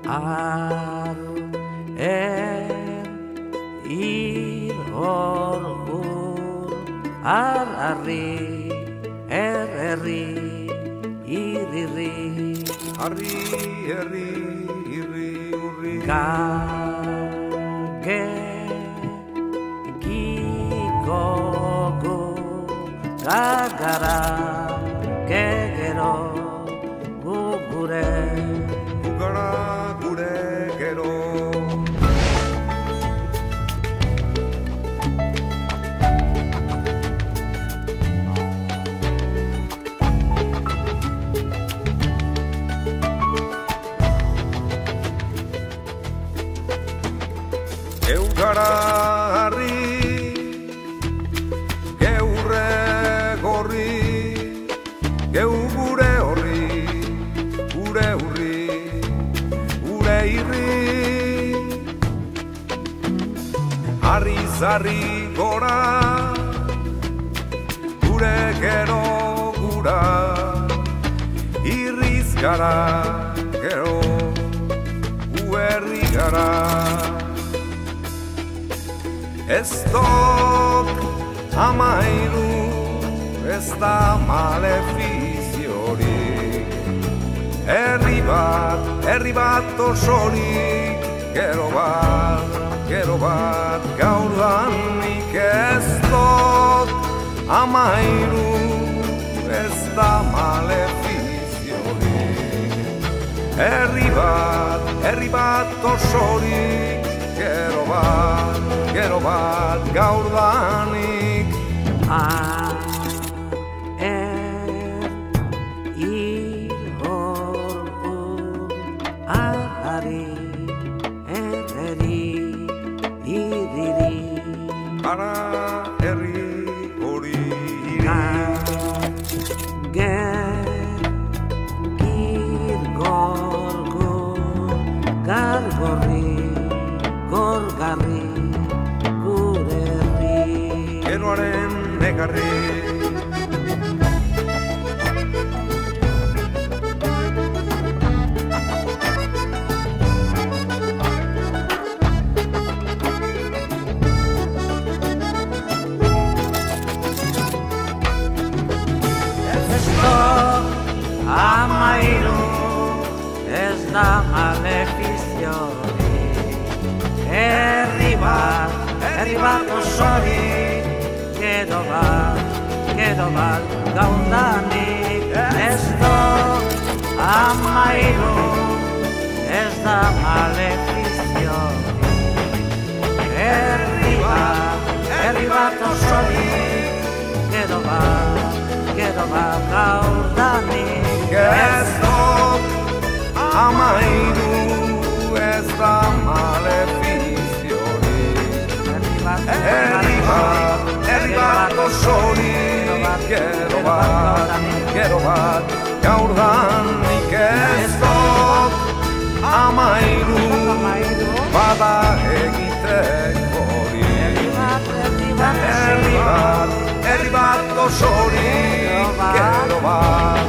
Ar ir hor ar arri herri irri Arri, herri, irri, urri Ge gogo gagara gegero gugure Gugara, gure, gero Eugara harri, geurre gorri, geu gure horri, gure urri, gure irri. Harri zarri gora, gure gero gura, irriz gara, gero, uerri gara. Ez dok amairu, ez da malefiziorik Herri bat osorik Gero bat gaurdanik Ez dok amairu, ez da malefiziorik Herri bat osorik Gero bat gaurdanik Ari herri iriri Ara herri hori Gir gorgor gargorri gorgarri gure herri Geroaren negarri Amairu ez da malefiziorik Herri bat osorik Gero bat gaurdanik Ez dok amairu ez da malefiziorik Herri bat osorik Gero bat gaurdanik Ez dok amairu, ez da malefiziorik Herri bat osorik Gero bat gaurdanik Ez dok amairu, bada egitekorik Herri bat osorik Gero bat